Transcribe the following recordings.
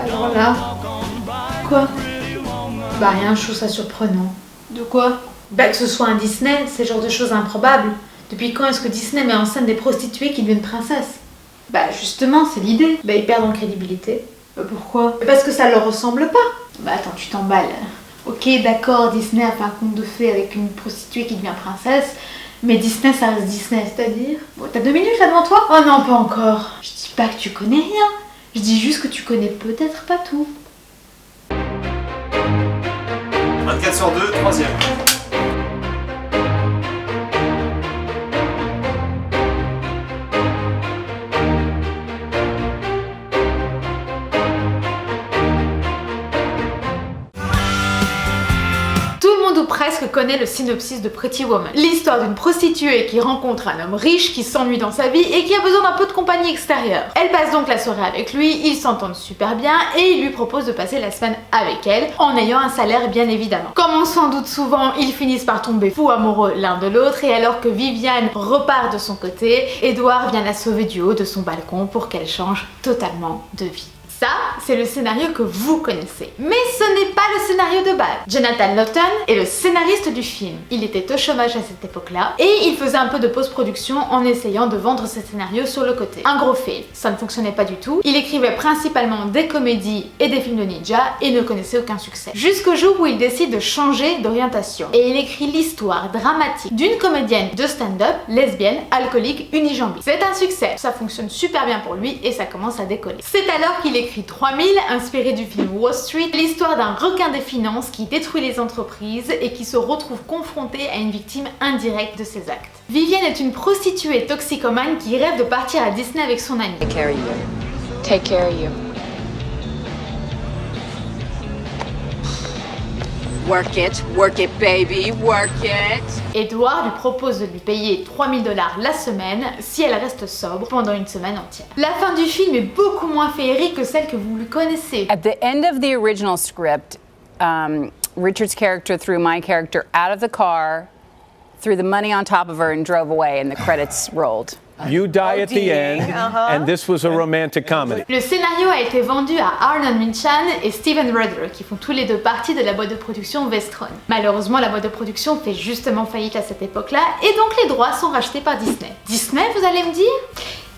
Alors là... Quoi? Bah rien, je trouve ça surprenant. De quoi? Bah que ce soit un Disney, c'est le genre de choses improbables. Depuis quand est-ce que Disney met en scène des prostituées qui deviennent princesses? Bah justement, c'est l'idée. Bah ils perdent en crédibilité. Pourquoi? Parce que ça leur ressemble pas. Bah attends, tu t'emballes. Ok, d'accord, Disney a fait un conte de fées avec une prostituée qui devient princesse, mais Disney, ça reste Disney, c'est-à-dire... Bon, t'as 2 minutes là devant toi? Oh non, pas encore. Je dis pas que tu connais rien. Je dis juste que tu connais peut-être pas tout. 24 sur 2, 3e. Ou presque connaît le synopsis de Pretty Woman. L'histoire d'une prostituée qui rencontre un homme riche qui s'ennuie dans sa vie et qui a besoin d'un peu de compagnie extérieure. Elle passe donc la soirée avec lui, ils s'entendent super bien et il lui propose de passer la semaine avec elle en ayant un salaire bien évidemment. Comme on s'en doute souvent, ils finissent par tomber fous amoureux l'un de l'autre et alors que Viviane repart de son côté, Edward vient la sauver du haut de son balcon pour qu'elle change totalement de vie. Ça, c'est le scénario que vous connaissez. Mais ce n'est pas le scénario de base. Jonathan Lawton est le scénariste du film. Il était au chômage à cette époque-là et il faisait un peu de post-production en essayant de vendre ses scénarios sur le côté. Un gros fail, ça ne fonctionnait pas du tout. Il écrivait principalement des comédies et des films de ninja et ne connaissait aucun succès. Jusqu'au jour où il décide de changer d'orientation. Et il écrit l'histoire dramatique d'une comédienne de stand-up, lesbienne, alcoolique, unijambiste. C'est un succès, ça fonctionne super bien pour lui et ça commence à décoller. C'est alors qu'il écrit 3000, inspiré du film Wall Street, l'histoire d'un requin des finances qui détruit les entreprises et qui se retrouve confronté à une victime indirecte de ses actes. Viviane est une prostituée toxicomane qui rêve de partir à Disney avec son ami. Take care of you. Take care of you. Work it baby, work it. Edward lui propose de lui payer 3000 $ la semaine si elle reste sobre pendant une semaine entière. La fin du film est beaucoup moins féerique que celle que vous lui connaissez. At the end of the original script, Richard's character threw my character out of the car, threw the money on top of her and drove away and the credits rolled. You die at the end, and this was a romantic comedy. Le scénario a été vendu à Arnon Minchan et Steven Rudder, qui font tous les deux partie de la boîte de production Vestron. Malheureusement, la boîte de production fait justement faillite à cette époque-là, et donc les droits sont rachetés par Disney. Disney, vous allez me dire?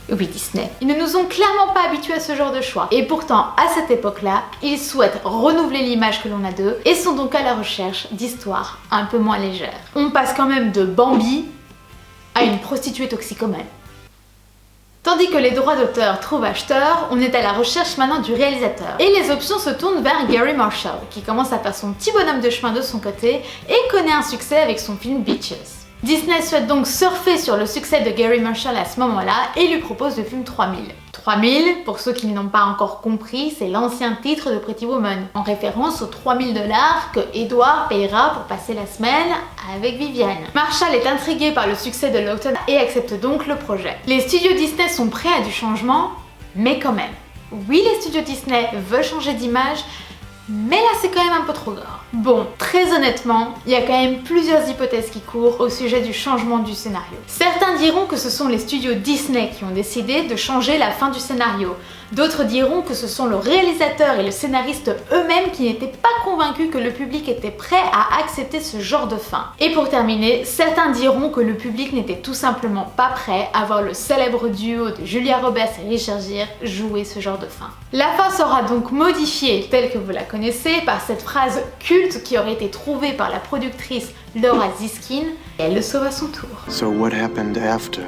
Oui, Disney. Ils ne nous ont clairement pas habitués à ce genre de choix. Et pourtant, à cette époque-là, ils souhaitent renouveler l'image que l'on a d'eux et sont donc à la recherche d'histoires un peu moins légères. On passe quand même de Bambi à une prostituée toxicomane. Tandis que les droits d'auteur trouvent acheteur, on est à la recherche maintenant du réalisateur. Et les options se tournent vers Gary Marshall, qui commence à faire son petit bonhomme de chemin de son côté et connaît un succès avec son film Beaches. Disney souhaite donc surfer sur le succès de Gary Marshall à ce moment-là et lui propose le film 3000. 3000, pour ceux qui n'ont pas encore compris, c'est l'ancien titre de Pretty Woman, en référence aux 3000 $ que Edward payera pour passer la semaine avec Viviane. Marshall est intrigué par le succès de Lawton et accepte donc le projet. Les studios Disney sont prêts à du changement, mais quand même. Oui, les studios Disney veulent changer d'image, mais là c'est quand même un peu trop gore. Bon, très honnêtement, il y a quand même plusieurs hypothèses qui courent au sujet du changement du scénario. Certains diront que ce sont les studios Disney qui ont décidé de changer la fin du scénario. D'autres diront que ce sont le réalisateur et le scénariste eux-mêmes qui n'étaient pas convaincus que le public était prêt à accepter ce genre de fin. Et pour terminer, certains diront que le public n'était tout simplement pas prêt à voir le célèbre duo de Julia Roberts et Richard Gere jouer ce genre de fin. La fin sera donc modifiée telle que vous la connaissez par cette phrase culte qui aurait été trouvée par la productrice Laura Ziskin et elle le sauve à son tour. So what happened after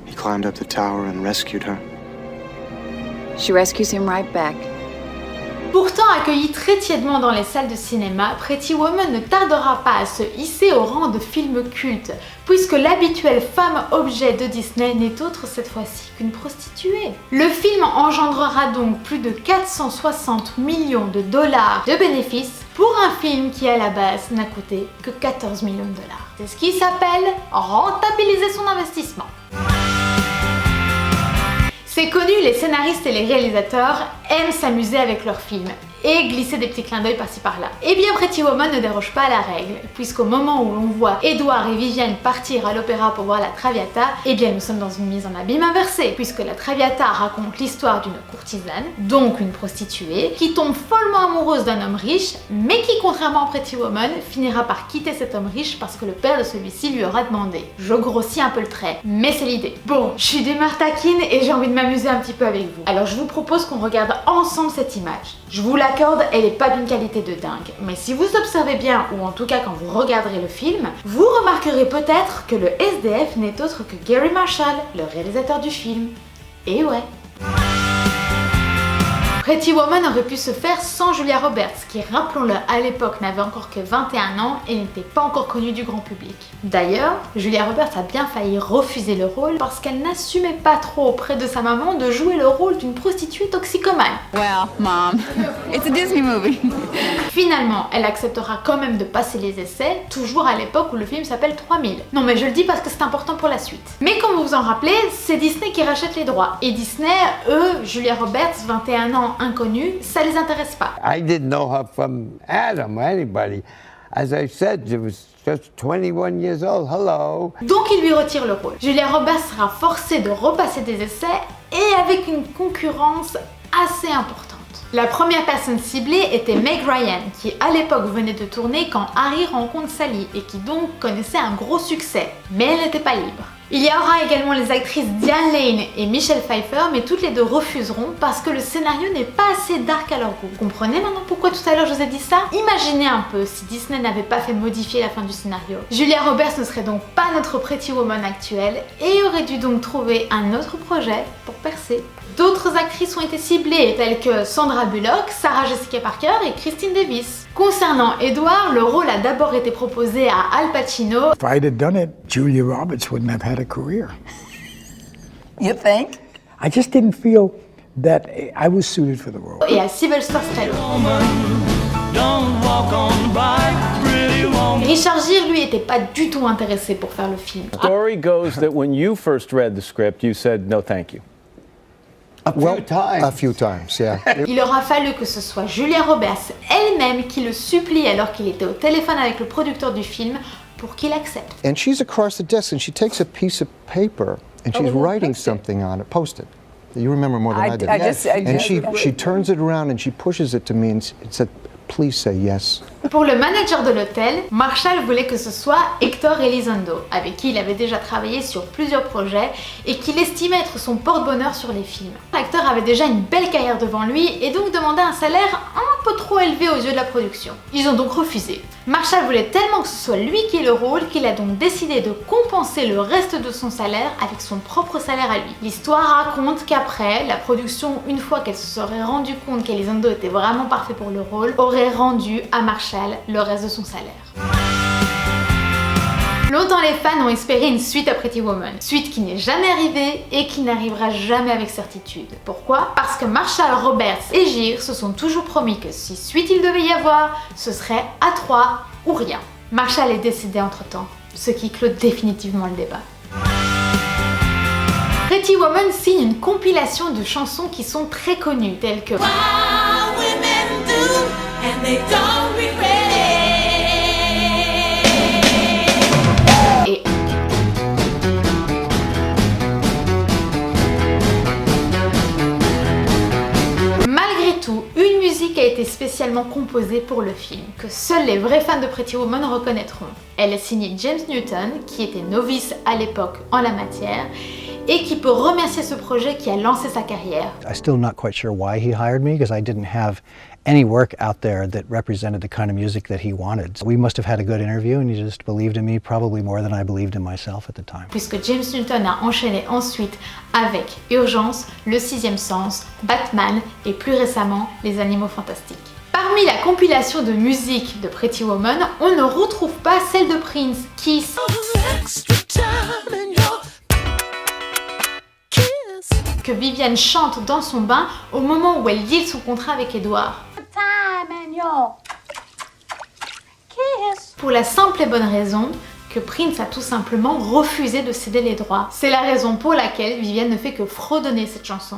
he climbed up the tower and rescued her? She rescues him right back. Pourtant accueilli très tièdement dans les salles de cinéma, Pretty Woman ne tardera pas à se hisser au rang de film culte, puisque l'habituelle femme-objet de Disney n'est autre cette fois-ci qu'une prostituée. Le film engendrera donc plus de 460 millions de dollars de bénéfices pour un film qui à la base n'a coûté que 14 millions de dollars. C'est ce qui s'appelle rentabiliser son investissement. C'est connu, les scénaristes et les réalisateurs aiment s'amuser avec leurs films. et glisser des petits clins d'œil par-ci par-là. Eh bien Pretty Woman ne déroge pas à la règle, puisqu'au moment où l'on voit Edward et Vivienne partir à l'opéra pour voir la Traviata, eh bien nous sommes dans une mise en abîme inversée, puisque la Traviata raconte l'histoire d'une courtisane, donc une prostituée, qui tombe follement amoureuse d'un homme riche, mais qui, contrairement à Pretty Woman, finira par quitter cet homme riche parce que le père de celui-ci lui aura demandé. Je grossis un peu le trait, mais c'est l'idée. Bon, je suis d'humeur taquine et j'ai envie de m'amuser un petit peu avec vous. Alors je vous propose qu'on regarde ensemble cette image. Je vous l'accorde, elle n'est pas d'une qualité de dingue, mais si vous observez bien, ou en tout cas quand vous regarderez le film, vous remarquerez peut-être que le SDF n'est autre que Gary Marshall, le réalisateur du film. Et ouais. Pretty Woman aurait pu se faire sans Julia Roberts, qui, rappelons-le, à l'époque n'avait encore que 21 ans et n'était pas encore connue du grand public. D'ailleurs, Julia Roberts a bien failli refuser le rôle parce qu'elle n'assumait pas trop auprès de sa maman de jouer le rôle d'une prostituée toxicomane. Well, Mom, it's a Disney movie. Finalement, elle acceptera quand même de passer les essais, toujours à l'époque où le film s'appelle 3000. Non mais je le dis parce que c'est important pour la suite. Mais comme vous vous en rappelez, c'est Disney qui rachète les droits. Et Disney, eux, Julia Roberts, 21 ans, inconnue, ça les intéresse pas. I didn't know her from Adam or anybody. As I said, she was just 21 years old. Hello. Donc il lui retire le rôle. Julia Roberts sera forcée de repasser des essais et avec une concurrence assez importante. La première personne ciblée était Meg Ryan, qui à l'époque venait de tourner Quand Harry rencontre Sally et qui donc connaissait un gros succès, mais elle n'était pas libre. Il y aura également les actrices Diane Lane et Michelle Pfeiffer, mais toutes les deux refuseront parce que le scénario n'est pas assez dark à leur goût. Vous comprenez maintenant pourquoi tout à l'heure je vous ai dit ça? Imaginez un peu si Disney n'avait pas fait modifier la fin du scénario. Julia Roberts ne serait donc pas notre Pretty Woman actuelle et aurait dû donc trouver un autre projet pour percer. D'autres actrices ont été ciblées, telles que Sandra Bullock, Sarah Jessica Parker et Christine Davis. Concernant Edward, le rôle a d'abord été proposé à Al Pacino. If I'd have done it, Julia Roberts wouldn't have had a career. You think? I just didn't feel that I was suited for the role. Et à Sylvester Stallone. Richard Gere, lui, était pas du tout intéressé pour faire le film. Story goes that when you first read the script, you said no thank you. A few times, yeah. Il aura fallu que ce soit Julia Roberts elle-même qui le supplie alors qu'il était au téléphone avec le producteur du film pour qu'il accepte. And she's across the desk and she takes a piece of paper and she's writing something on it, post-it. You remember more than I did. And she turns it around and she pushes it to me and said, please say yes. Pour le manager de l'hôtel, Marshall voulait que ce soit Hector Elizondo, avec qui il avait déjà travaillé sur plusieurs projets et qu'il estimait être son porte-bonheur sur les films. L'acteur avait déjà une belle carrière devant lui et donc demandait un salaire un peu trop élevé aux yeux de la production. Ils ont donc refusé. Marshall voulait tellement que ce soit lui qui ait le rôle qu'il a donc décidé de compenser le reste de son salaire avec son propre salaire à lui. L'histoire raconte qu'après, la production, une fois qu'elle se serait rendue compte qu'Elizondo était vraiment parfait pour le rôle, aurait rendu à Marshall le reste de son salaire. Longtemps les fans ont espéré une suite à Pretty Woman, suite qui n'est jamais arrivée et qui n'arrivera jamais avec certitude. Pourquoi? Parce que Marshall, Roberts et Gere se sont toujours promis que si suite il devait y avoir, ce serait à 3 ou rien. Marshall est décédé entre-temps, ce qui clôt définitivement le débat. Pretty Woman signe une compilation de chansons qui sont très connues, telles que et malgré tout, une musique a été spécialement composée pour le film, que seuls les vrais fans de Pretty Woman reconnaîtront. Elle est signée James Newton, qui était novice à l'époque en la matière, et qui peut remercier ce projet qui a lancé sa carrière. I'm still not quite sure why he hired me because I didn't have any work out there that represented the kind of music that he wanted. We must have had a good interview and he just believed in me probably more than I believed in myself at the time. Puisque James Newton a enchaîné ensuite avec Urgence, Le Sixième Sens, Batman et plus récemment Les Animaux Fantastiques. Parmi la compilation de musique de Pretty Woman, on ne retrouve pas celle de Prince, Kiss, que Vivienne chante dans son bain au moment où elle deal son contrat avec Edward. Pour la simple et bonne raison que Prince a tout simplement refusé de céder les droits. C'est la raison pour laquelle Vivienne ne fait que fredonner cette chanson.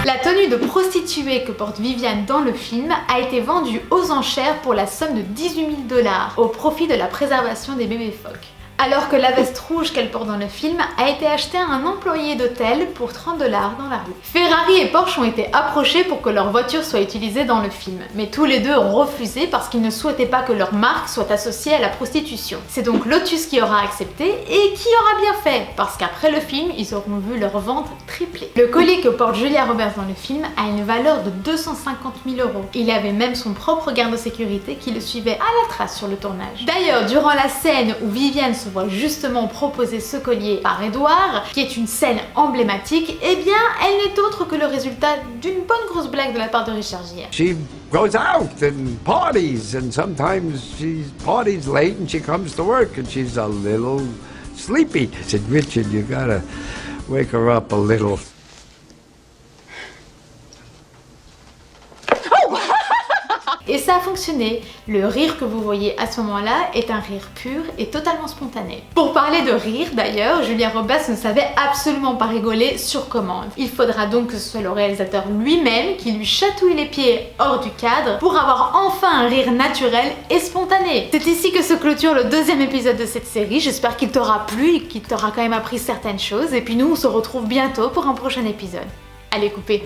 La tenue de prostituée que porte Viviane dans le film a été vendue aux enchères pour la somme de 18 000 $ au profit de la préservation des bébés phoques. Alors que la veste rouge qu'elle porte dans le film a été achetée à un employé d'hôtel pour 30 $ dans la rue. Ferrari et Porsche ont été approchés pour que leur voiture soit utilisée dans le film, mais tous les deux ont refusé parce qu'ils ne souhaitaient pas que leur marque soit associée à la prostitution. C'est donc Lotus qui aura accepté et qui aura bien fait, parce qu'après le film, ils auront vu leur vente tripler. Le collier que porte Julia Roberts dans le film a une valeur de 250 000 €. Il avait même son propre garde de sécurité qui le suivait à la trace sur le tournage. D'ailleurs, durant la scène où Viviane se voit justement proposer ce collier par Edward, qui est une scène emblématique, eh bien, elle n'est autre que le résultat d'une bonne grosse blague de la part de Richard Gere. She goes out and parties, and sometimes she parties late and she comes to work and she's a little sleepy. I said, Richard, you gotta wake her up a little. Et ça a fonctionné. Le rire que vous voyez à ce moment-là est un rire pur et totalement spontané. Pour parler de rire d'ailleurs, Julia Roberts ne savait absolument pas rigoler sur commande. Il faudra donc que ce soit le réalisateur lui-même qui lui chatouille les pieds hors du cadre pour avoir enfin un rire naturel et spontané. C'est ici que se clôture le 2e épisode de cette série. J'espère qu'il t'aura plu et qu'il t'aura quand même appris certaines choses. Et puis nous, on se retrouve bientôt pour un prochain épisode. Allez, coupez!